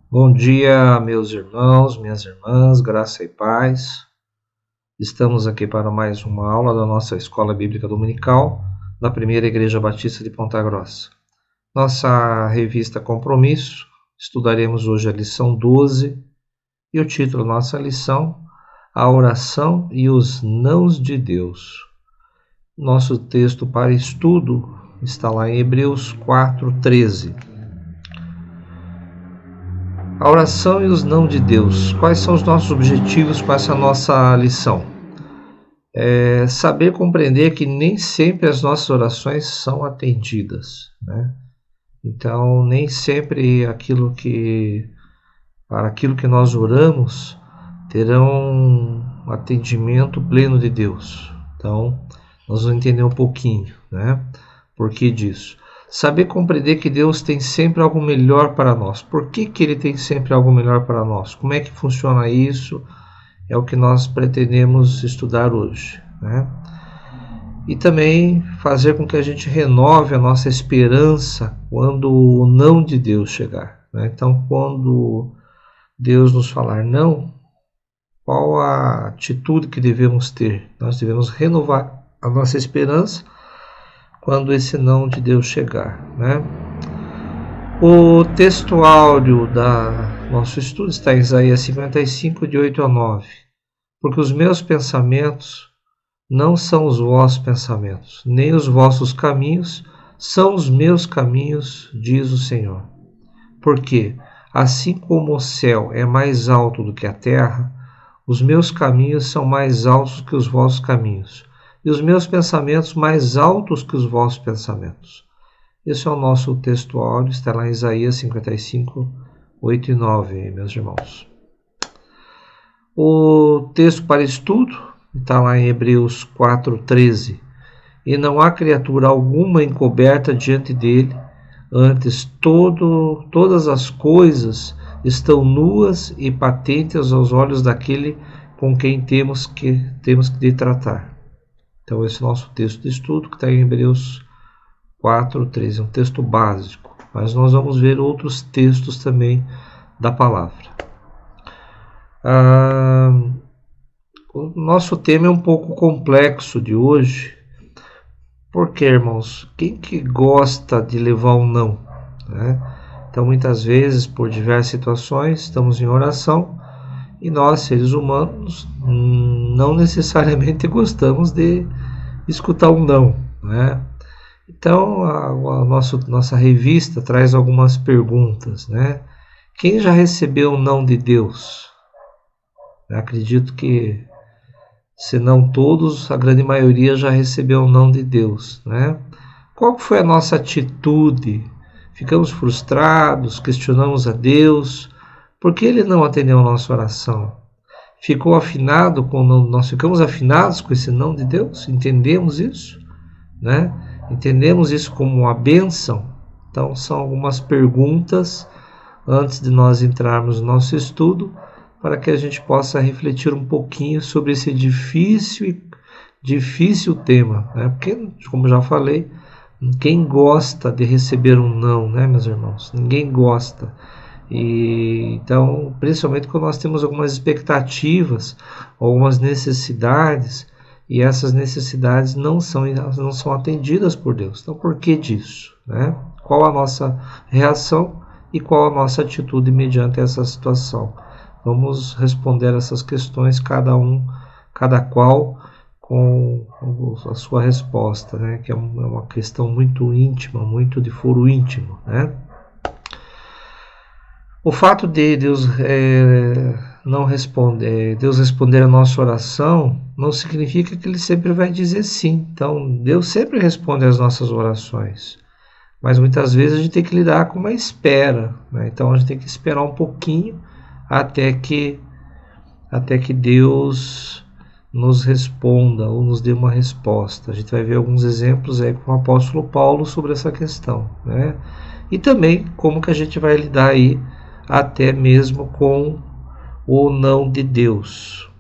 Bom dia, meus irmãos, minhas irmãs, graça e paz. Estamos aqui para mais uma aula da nossa Escola Bíblica Dominical da Primeira Igreja Batista de Ponta Grossa. Nossa revista Compromisso, estudaremos hoje a lição 12 e o título da nossa lição, A Oração e os Nãos de Deus. Nosso texto para estudo está lá em Hebreus 4:13. A oração e os não de Deus. Quais são os nossos objetivos com essa nossa lição? Saber compreender que nem sempre as nossas orações são atendidas, né? Então, nem sempre para aquilo que nós oramos terão um atendimento pleno de Deus. Então, nós vamos entender um pouquinho, né? Por que disso? Saber compreender que Deus tem sempre algo melhor para nós. Por que Ele tem sempre algo melhor para nós? Como é que funciona isso? É o que nós pretendemos estudar hoje, né? E também fazer com que a gente renove a nossa esperança quando o não de Deus chegar, né? Então, quando Deus nos falar não, qual a atitude que devemos ter? Nós devemos renovar a nossa esperança quando esse não de Deus chegar, né? O texto áureo da nosso estudo está em Isaías 55, de 8 a 9. Porque os meus pensamentos não são os vossos pensamentos, nem os vossos caminhos são os meus caminhos, diz o Senhor. Porque, assim como o céu é mais alto do que a terra, os meus caminhos são mais altos que os vossos caminhos, e os meus pensamentos mais altos que os vossos pensamentos. Esse é o nosso texto áureo, está lá em Isaías 55, 8 e 9, meus irmãos. O texto para estudo está lá em Hebreus 4:13. E não há criatura alguma encoberta diante dele, antes todas as coisas estão nuas e patentes aos olhos daquele com quem temos que tratar. Então, esse é o nosso texto de estudo, que está em Hebreus 4:13, um texto básico, mas nós vamos ver outros textos também da palavra. O nosso tema é um pouco complexo de hoje, porque, irmãos, quem que gosta de levar um não, né? Então, muitas vezes, por diversas situações, estamos em oração e nós, seres humanos, não necessariamente gostamos de escutar um não, né? Então, a nossa revista traz algumas perguntas, né? Quem já recebeu um não de Deus? Eu acredito que, se não todos, a grande maioria já recebeu um não de Deus, né? Qual foi a nossa atitude? Ficamos frustrados, questionamos a Deus, por que Ele não atendeu a nossa oração? Nós ficamos afinados com esse não de Deus? Entendemos isso, né? Entendemos isso como uma bênção? Então, são algumas perguntas antes de nós entrarmos no nosso estudo, para que a gente possa refletir um pouquinho sobre esse difícil tema, né? Porque, como já falei, quem gosta de receber um não, né, meus irmãos? Ninguém gosta. Então, principalmente quando nós temos algumas expectativas, algumas necessidades, e essas necessidades não são atendidas por Deus. Então, por que disso, né? Qual a nossa reação e qual a nossa atitude mediante essa situação? Vamos responder essas questões, cada qual com a sua resposta, né? Que é uma questão muito íntima, muito de foro íntimo, né? O fato de Deus Deus responder a nossa oração não significa que Ele sempre vai dizer sim. Então, Deus sempre responde às nossas orações, mas muitas vezes a gente tem que lidar com uma espera, né? Então, a gente tem que esperar um pouquinho até que Deus nos responda ou nos dê uma resposta. A gente vai ver alguns exemplos aí com o apóstolo Paulo sobre essa questão, né? E também como que a gente vai lidar aí até mesmo com o não de Deus.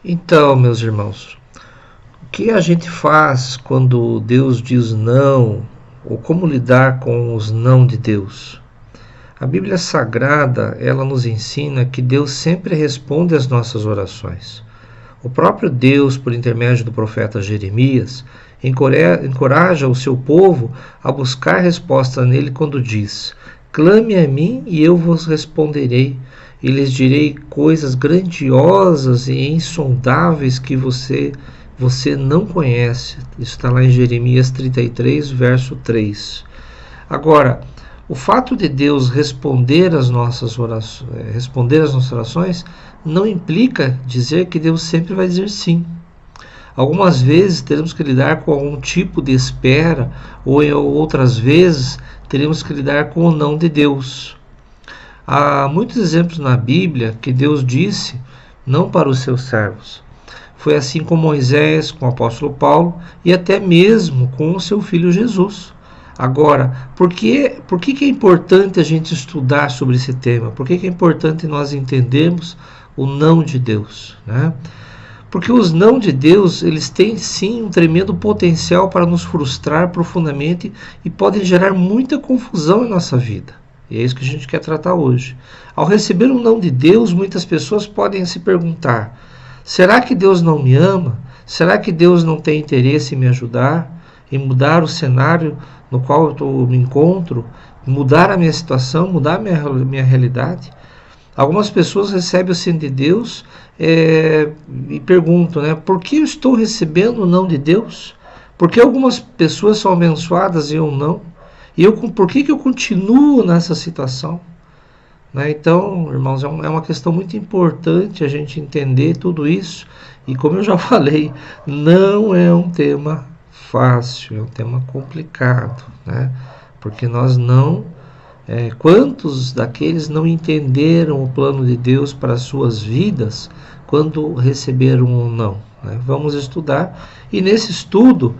Então, meus irmãos, o que a gente faz quando Deus diz não, ou como lidar com os não de Deus? A Bíblia Sagrada, ela nos ensina que Deus sempre responde às nossas orações. O próprio Deus, por intermédio do profeta Jeremias, encoraja o seu povo a buscar resposta nele quando diz: clame a mim e eu vos responderei, e lhes direi coisas grandiosas e insondáveis que você não conhece. Isso está lá em Jeremias 33, verso 3. Agora, o fato de Deus responder às nossas orações não implica dizer que Deus sempre vai dizer sim. Algumas vezes teremos que lidar com algum tipo de espera, ou outras vezes teremos que lidar com o não de Deus. Há muitos exemplos na Bíblia que Deus disse não para os seus servos. Foi assim com Moisés, com o apóstolo Paulo e até mesmo com o seu filho Jesus. Agora, por que é importante a gente estudar sobre esse tema? Por que é importante nós entendermos o não de Deus, né? Porque os não de Deus, eles têm sim um tremendo potencial para nos frustrar profundamente e podem gerar muita confusão em nossa vida. E é isso que a gente quer tratar hoje. Ao receber um não de Deus, muitas pessoas podem se perguntar: será que Deus não me ama? Será que Deus não tem interesse em me ajudar? Em mudar o cenário no qual eu me encontro? Mudar a minha situação? Mudar a minha realidade? Algumas pessoas recebem o sim de Deus e perguntam, né, por que eu estou recebendo o não de Deus? Por que algumas pessoas são abençoadas e eu não? E por que eu continuo nessa situação? Né? Então, irmãos, é uma questão muito importante a gente entender tudo isso. E como eu já falei, não é um tema fácil, é um tema complicado, né? Porque nós não... quantos daqueles não entenderam o plano de Deus para as suas vidas quando receberam um não? Né? Vamos estudar, e nesse estudo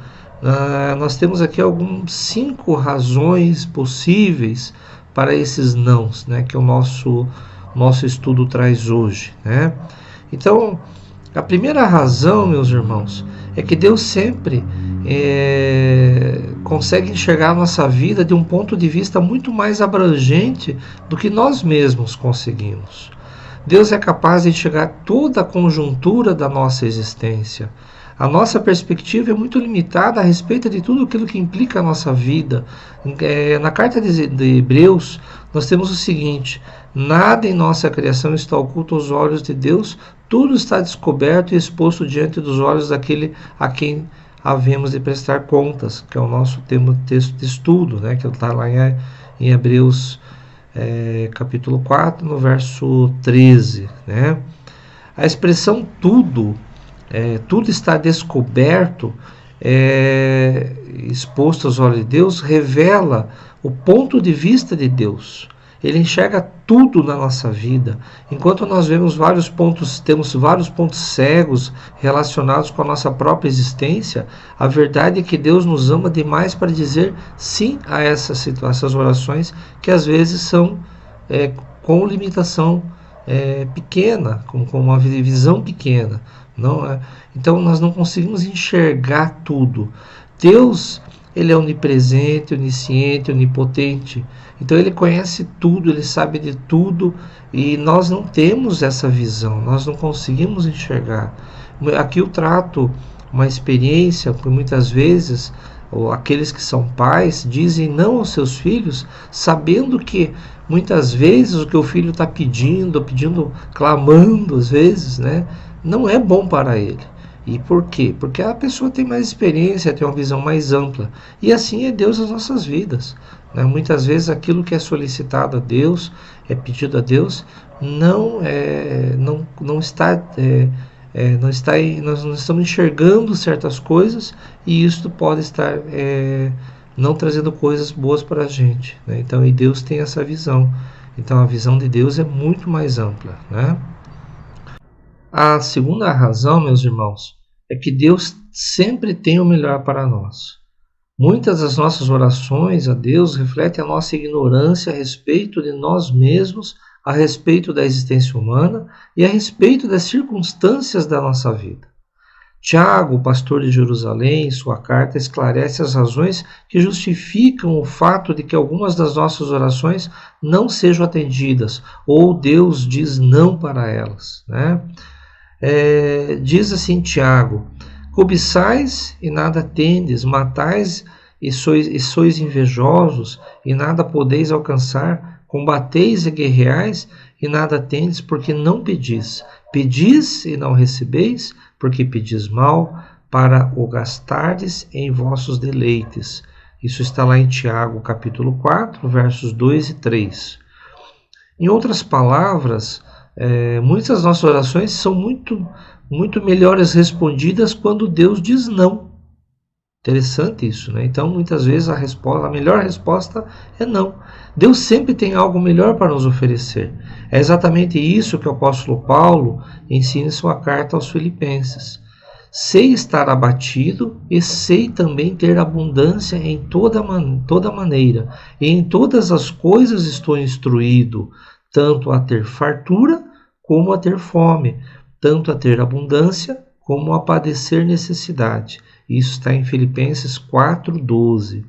nós temos aqui 5 razões possíveis para esses nãos, né, que o nosso estudo traz hoje, né? Então, a primeira razão, meus irmãos, é que Deus sempre consegue enxergar a nossa vida de um ponto de vista muito mais abrangente do que nós mesmos conseguimos. Deus é capaz de enxergar toda a conjuntura da nossa existência. A nossa perspectiva é muito limitada a respeito de tudo aquilo que implica a nossa vida. Na carta de Hebreus, nós temos o seguinte: nada em nossa criação está oculto aos olhos de Deus, tudo está descoberto e exposto diante dos olhos daquele a quem havemos de prestar contas, que é o nosso texto de estudo, né, que está lá em Hebreus capítulo 4, no verso 13. Né? A expressão tudo está descoberto, exposto aos olhos de Deus, revela o ponto de vista de Deus. Ele enxerga tudo na nossa vida. Enquanto nós temos vários pontos cegos relacionados com a nossa própria existência, a verdade é que Deus nos ama demais para dizer sim a essas orações que às vezes são com limitação pequena, com uma visão pequena. Então nós não conseguimos enxergar tudo. Deus, ele é onipresente, onisciente, onipotente. Então ele conhece tudo, ele sabe de tudo, e nós não temos essa visão, nós não conseguimos enxergar. Aqui eu trato uma experiência que muitas vezes aqueles que são pais dizem não aos seus filhos, sabendo que muitas vezes o que o filho está pedindo, clamando às vezes, né, não é bom para ele. E por quê? Porque a pessoa tem mais experiência, tem uma visão mais ampla. E assim é Deus nas nossas vidas. Né? Muitas vezes aquilo que é solicitado a Deus, é pedido a Deus, nós não estamos enxergando certas coisas, e isso pode estar não trazendo coisas boas para a gente. Né? Então, e Deus tem essa visão. Então a visão de Deus é muito mais ampla, né? A segunda razão, meus irmãos, é que Deus sempre tem o melhor para nós. Muitas das nossas orações a Deus refletem a nossa ignorância a respeito de nós mesmos, a respeito da existência humana e a respeito das circunstâncias da nossa vida. Tiago, pastor de Jerusalém, em sua carta, esclarece as razões que justificam o fato de que algumas das nossas orações não sejam atendidas, ou Deus diz não para elas, né? Diz assim Tiago: cobiçais e nada tendes, matais e sois invejosos e nada podeis alcançar, combateis e guerreais e nada tendes, porque não pedis. Pedis e não recebeis, porque pedis mal, para o gastardes em vossos deleites. Isso está lá em Tiago, capítulo 4, versos 2 e 3. Em outras palavras, muitas das nossas orações são muito melhores respondidas quando Deus diz não. Interessante isso, né? Então, muitas vezes a melhor resposta é não. Deus sempre tem algo melhor para nos oferecer. É exatamente isso que o apóstolo Paulo ensina em sua carta aos Filipenses. Sei estar abatido e sei também ter abundância em toda maneira. E em todas as coisas estou instruído, tanto a ter fartura como a ter fome, tanto a ter abundância como a padecer necessidade. Isso está em Filipenses 4:12.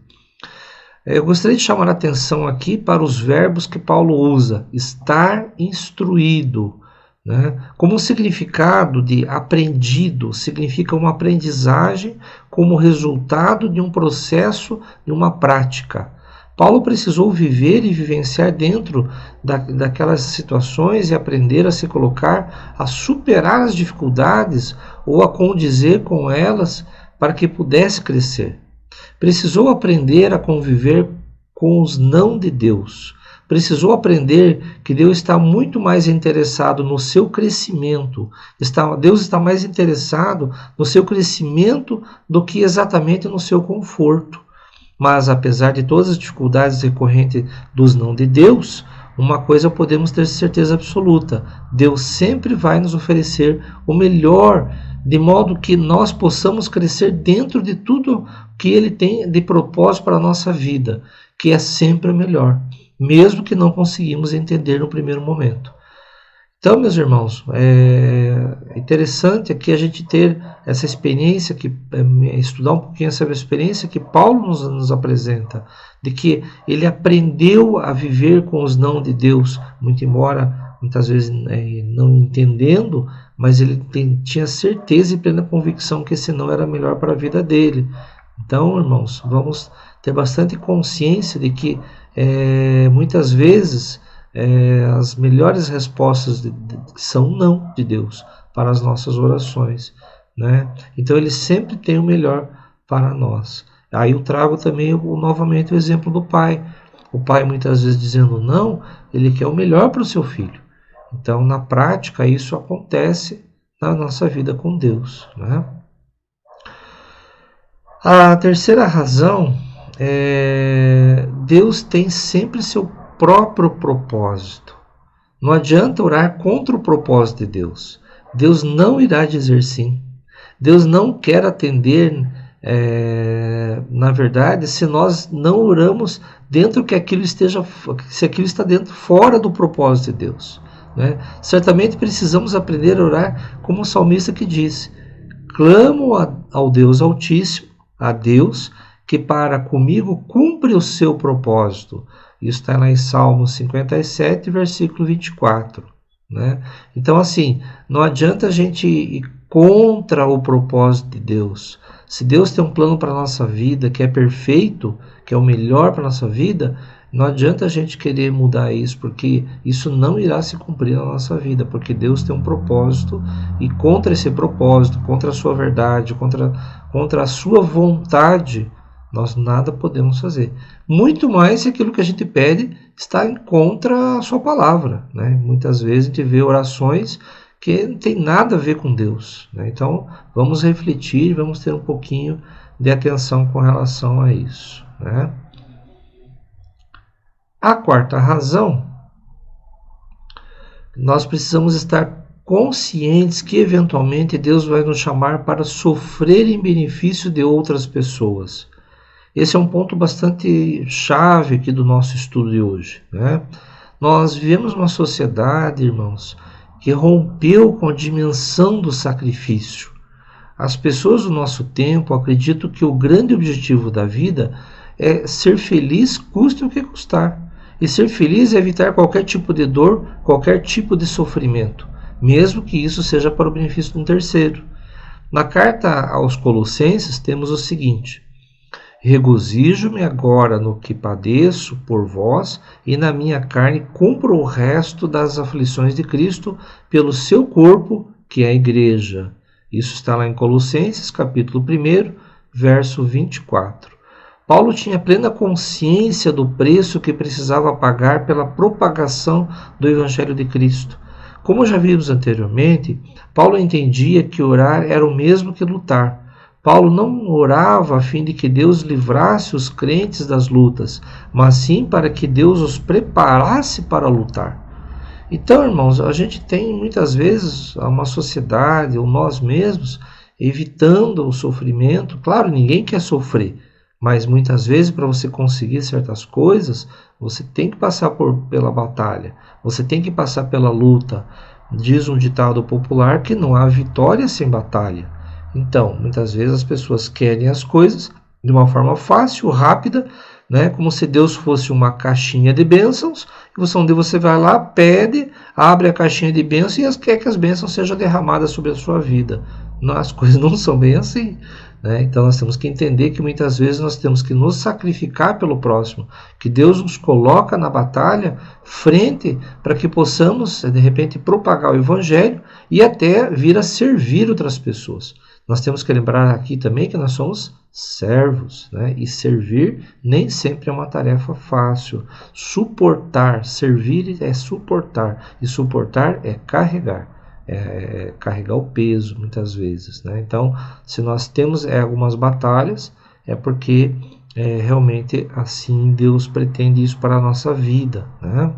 Eu gostaria de chamar a atenção aqui para os verbos que Paulo usa: estar instruído, né? Como significado de aprendido, significa uma aprendizagem como resultado de um processo, de uma prática. Paulo precisou viver e vivenciar dentro daquelas situações e aprender a se colocar, a superar as dificuldades ou a condizer com elas para que pudesse crescer. Precisou aprender a conviver com os não de Deus. Precisou aprender que Deus está muito mais interessado no seu crescimento. Deus está mais interessado no seu crescimento do que exatamente no seu conforto. Mas, apesar de todas as dificuldades decorrentes dos não de Deus, uma coisa podemos ter certeza absoluta: Deus sempre vai nos oferecer o melhor, de modo que nós possamos crescer dentro de tudo que Ele tem de propósito para a nossa vida, que é sempre o melhor, mesmo que não conseguimos entender no primeiro momento. Então, meus irmãos, é interessante aqui a gente ter essa experiência, estudar um pouquinho sobre a experiência que Paulo nos apresenta, de que ele aprendeu a viver com os não de Deus, muito embora muitas vezes não entendendo, mas ele tinha certeza e plena convicção que esse não era melhor para a vida dele. Então, irmãos, vamos ter bastante consciência de que muitas vezes as melhores respostas são não de Deus para as nossas orações, né? Então ele sempre tem o melhor para nós. Aí eu trago também novamente o exemplo do pai. O pai muitas vezes dizendo não, ele quer o melhor para o seu filho. Então na prática isso acontece na nossa vida com Deus, né? A terceira razão é Deus tem sempre seu próprio propósito. Não adianta orar contra o propósito de Deus. Deus não irá dizer sim. Deus não quer atender, na verdade, se nós não oramos dentro que aquilo esteja, se aquilo está dentro, fora do propósito de Deus, né? Certamente precisamos aprender a orar como o salmista que disse: clamo ao Deus Altíssimo, a Deus que para comigo cumpre o seu propósito. Isso está lá em Salmos 57, versículo 24. Né? Então, assim, não adianta a gente ir contra o propósito de Deus. Se Deus tem um plano para a nossa vida que é perfeito, que é o melhor para a nossa vida, não adianta a gente querer mudar isso, porque isso não irá se cumprir na nossa vida, porque Deus tem um propósito, e contra esse propósito, contra a sua verdade, contra a sua vontade, nós nada podemos fazer. Muito mais se aquilo que a gente pede está contra a sua palavra, né? Muitas vezes a gente vê orações que não tem nada a ver com Deus, né? Então vamos refletir, vamos ter um pouquinho de atenção com relação a isso, né? A quarta razão, nós precisamos estar conscientes que eventualmente Deus vai nos chamar para sofrer em benefício de outras pessoas. Esse é um ponto bastante chave aqui do nosso estudo de hoje, né? Nós vivemos uma sociedade, irmãos, que rompeu com a dimensão do sacrifício. as pessoas do nosso tempo acreditam que o grande objetivo da vida é ser feliz, custe o que custar. E ser feliz é evitar qualquer tipo de dor, qualquer tipo de sofrimento, mesmo que isso seja para o benefício de um terceiro. Na carta aos Colossenses temos o seguinte: regozijo-me agora no que padeço por vós, e na minha carne cumpro o resto das aflições de Cristo pelo seu corpo, que é a igreja. Isso está lá em Colossenses, capítulo 1, verso 24. Paulo tinha plena consciência do preço que precisava pagar pela propagação do Evangelho de Cristo. Como já vimos anteriormente, Paulo entendia que orar era o mesmo que lutar. Paulo não orava a fim de que Deus livrasse os crentes das lutas, mas sim para que Deus os preparasse para lutar. Então, irmãos, a gente tem muitas vezes uma sociedade, ou nós mesmos, evitando o sofrimento. Claro, ninguém quer sofrer, mas muitas vezes para você conseguir certas coisas, você tem que passar pela batalha, você tem que passar pela luta. Diz um ditado popular que não há vitória sem batalha. Então, muitas vezes as pessoas querem as coisas de uma forma fácil, rápida, né? Como se Deus fosse uma caixinha de bênçãos, e onde você vai lá, pede, abre a caixinha de bênçãos e quer que as bênçãos sejam derramadas sobre a sua vida. Não, as coisas não são bem assim, né? Então nós temos que entender que muitas vezes nós temos que nos sacrificar pelo próximo, que Deus nos coloca na batalha frente para que possamos, de repente, propagar o Evangelho e até vir a servir outras pessoas. Nós temos que lembrar aqui também que nós somos servos, né? E servir nem sempre é uma tarefa fácil. Suportar, servir é suportar, e suportar é carregar. Carregar o peso muitas vezes, né? Então, se nós temos algumas batalhas, é porque realmente assim Deus pretende isso para a nossa vida, né?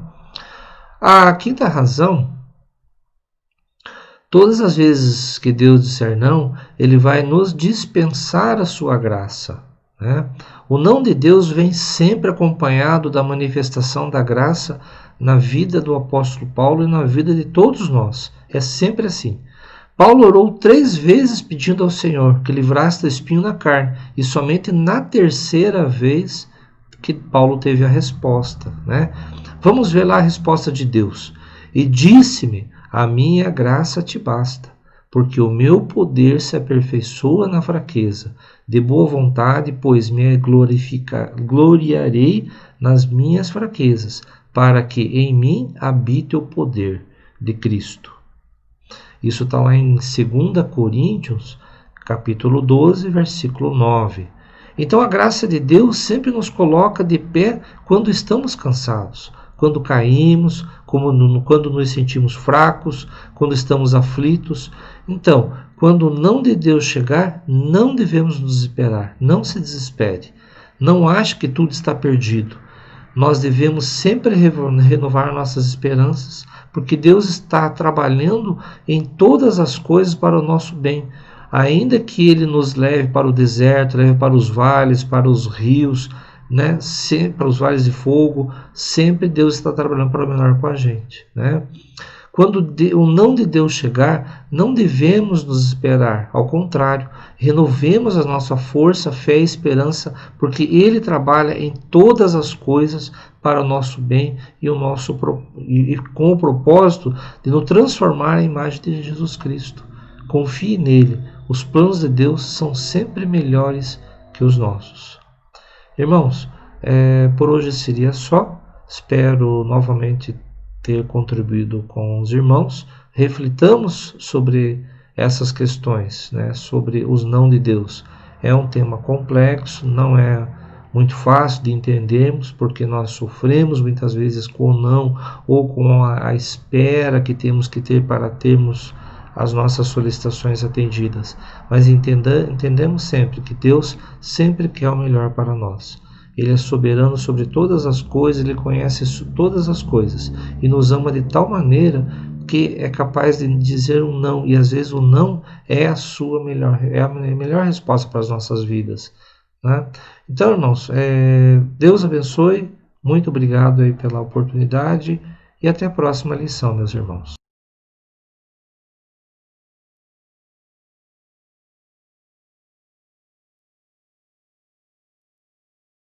A quinta razão: todas as vezes que Deus disser não, Ele vai nos dispensar a sua graça, né? O não de Deus vem sempre acompanhado da manifestação da graça na vida do apóstolo Paulo e na vida de todos nós. É sempre assim. Paulo orou 3 vezes pedindo ao Senhor que livrasse do espinho na carne, e somente na terceira vez que Paulo teve a resposta, né? Vamos ver lá a resposta de Deus. E disse-me: a minha graça te basta, porque o meu poder se aperfeiçoa na fraqueza. De boa vontade, pois me gloriarei nas minhas fraquezas, para que em mim habite o poder de Cristo. Isso está lá em 2 Coríntios, capítulo 12, versículo 9. Então a graça de Deus sempre nos coloca de pé quando estamos cansados, quando caímos, quando nos sentimos fracos, quando estamos aflitos. Então, quando o não de Deus chegar, não devemos nos desesperar, não se desespere. Não ache que tudo está perdido. Nós devemos sempre renovar nossas esperanças, porque Deus está trabalhando em todas as coisas para o nosso bem. Ainda que Ele nos leve para o deserto, leve para os vales, para os rios, né? Sempre para os vales de fogo, sempre Deus está trabalhando para o melhor com a gente, né? Quando o não de Deus chegar, não devemos nos esperar. Ao contrário, renovemos a nossa força, fé e esperança, porque Ele trabalha em todas as coisas para o nosso bem e com o propósito de nos transformar à imagem de Jesus Cristo. Confie nele. Os planos de Deus são sempre melhores que os nossos. Irmãos, por hoje seria só. Espero novamente ter contribuído com os irmãos. Reflitamos sobre essas questões, né? Sobre os não de Deus. É um tema complexo, não é muito fácil de entendermos, porque nós sofremos muitas vezes com o não, ou com a espera que temos que ter para termos as nossas solicitações atendidas. Mas entendemos sempre que Deus sempre quer o melhor para nós. Ele é soberano sobre todas as coisas, Ele conhece todas as coisas e nos ama de tal maneira que é capaz de dizer um não, e às vezes o não é a melhor resposta para as nossas vidas, né? Então, irmãos, Deus abençoe, muito obrigado aí pela oportunidade e até a próxima lição, meus irmãos.